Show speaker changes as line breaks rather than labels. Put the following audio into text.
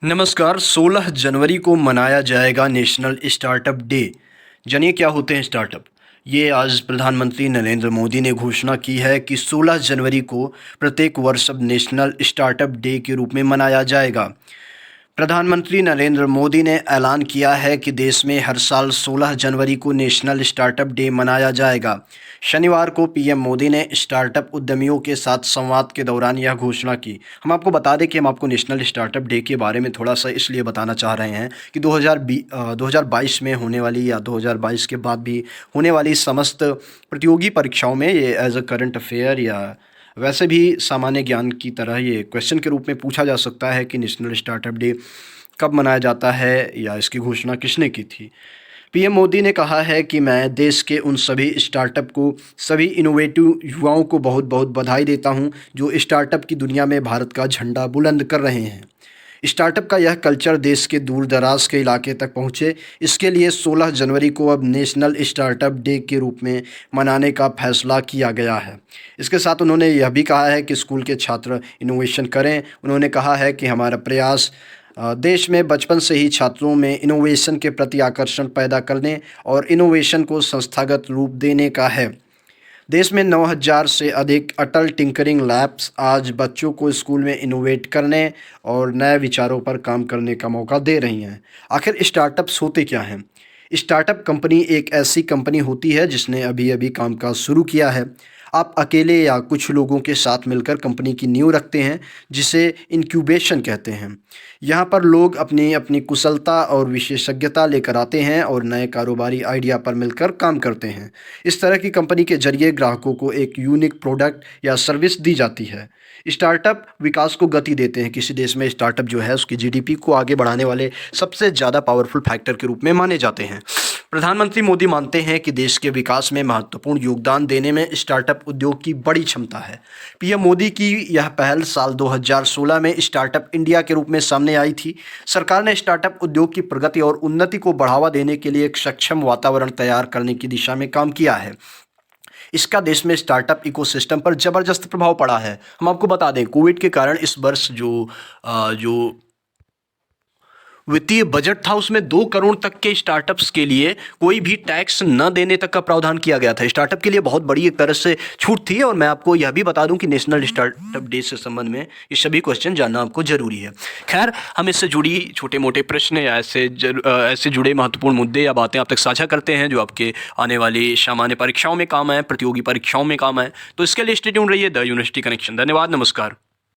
नमस्कार। 16 जनवरी को मनाया जाएगा नेशनल स्टार्टअप डे। जानिए क्या होते हैं स्टार्टअप। ये आज प्रधानमंत्री नरेंद्र मोदी ने घोषणा की है कि 16 जनवरी को प्रत्येक वर्ष अब नेशनल स्टार्टअप डे के रूप में मनाया जाएगा। प्रधानमंत्री नरेंद्र मोदी ने ऐलान किया है कि देश में हर साल 16 जनवरी को नेशनल स्टार्टअप डे मनाया जाएगा। शनिवार को पीएम मोदी ने स्टार्टअप उद्यमियों के साथ संवाद के दौरान यह घोषणा की। हम आपको बता दें कि हम आपको नेशनल स्टार्टअप डे के बारे में थोड़ा सा इसलिए बताना चाह रहे हैं कि 2022 में होने वाली या 2022 के बाद भी होने वाली समस्त प्रतियोगी परीक्षाओं में ये एज अ करंट अफेयर या वैसे भी सामान्य ज्ञान की तरह ये क्वेश्चन के रूप में पूछा जा सकता है कि नेशनल स्टार्टअप डे कब मनाया जाता है या इसकी घोषणा किसने की थी। पीएम मोदी ने कहा है कि मैं देश के उन सभी स्टार्टअप को, सभी इनोवेटिव युवाओं को बहुत बहुत बधाई देता हूं जो स्टार्टअप की दुनिया में भारत का झंडा बुलंद कर रहे हैं। स्टार्टअप का यह कल्चर देश के दूर दराज के इलाके तक पहुंचे, इसके लिए 16 जनवरी को अब नेशनल स्टार्टअप डे के रूप में मनाने का फैसला किया गया है। इसके साथ उन्होंने यह भी कहा है कि स्कूल के छात्र इनोवेशन करें। उन्होंने कहा है कि हमारा प्रयास देश में बचपन से ही छात्रों में इनोवेशन के प्रति आकर्षण पैदा करने और इनोवेशन को संस्थागत रूप देने का है। देश में 9,000 से अधिक अटल टिंकरिंग लैब्स आज बच्चों को स्कूल में इनोवेट करने और नए विचारों पर काम करने का मौका दे रही हैं। आखिर स्टार्टअप्स होते क्या हैं? स्टार्टअप कंपनी एक ऐसी कंपनी होती है जिसने अभी अभी कामकाज शुरू किया है। आप अकेले या कुछ लोगों के साथ मिलकर कंपनी की नींव रखते हैं, जिसे इंक्यूबेशन कहते हैं। यहाँ पर लोग अपनी अपनी कुशलता और विशेषज्ञता लेकर आते हैं और नए कारोबारी आइडिया पर मिलकर काम करते हैं। इस तरह की कंपनी के जरिए ग्राहकों को एक यूनिक प्रोडक्ट या सर्विस दी जाती है। स्टार्टअप विकास को गति देते हैं। किसी देश में स्टार्टअप जो है उसकी जीडीपी को आगे बढ़ाने वाले सबसे ज़्यादा पावरफुल फैक्टर के रूप में माने जाते हैं। प्रधानमंत्री मोदी मानते हैं कि देश के विकास में महत्वपूर्ण योगदान देने में स्टार्टअप उद्योग की बड़ी क्षमता है। पीएम मोदी की यह पहल साल 2016 में स्टार्टअप इंडिया के रूप में सामने आई थी। सरकार ने स्टार्टअप उद्योग की प्रगति और उन्नति को बढ़ावा देने के लिए एक सक्षम वातावरण तैयार करने की दिशा में काम किया है। इसका देश में स्टार्टअप इकोसिस्टम पर ज़बरदस्त प्रभाव पड़ा है। हम आपको बता दें, कोविड के कारण इस वर्ष जो वित्तीय बजट था उसमें 2 करोड़ तक के स्टार्टअप्स के लिए कोई भी टैक्स न देने तक का प्रावधान किया गया था। स्टार्टअप के लिए बहुत बड़ी एक तरह से छूट थी। और मैं आपको यह भी बता दूं कि नेशनल स्टार्टअप डे से संबंध में ये सभी क्वेश्चन जानना आपको जरूरी है। खैर, हम इससे जुड़ी छोटे मोटे प्रश्न या ऐसे जुड़े महत्वपूर्ण मुद्दे या बातें आप तक साझा करते हैं जो आपके आने वाली सामान्य परीक्षाओं में काम आए, प्रतियोगी परीक्षाओं में काम आए। तो इसके लिए स्टे ट्यून्ड रहिए द यूनिवर्सिटी कनेक्शन। धन्यवाद, नमस्कार।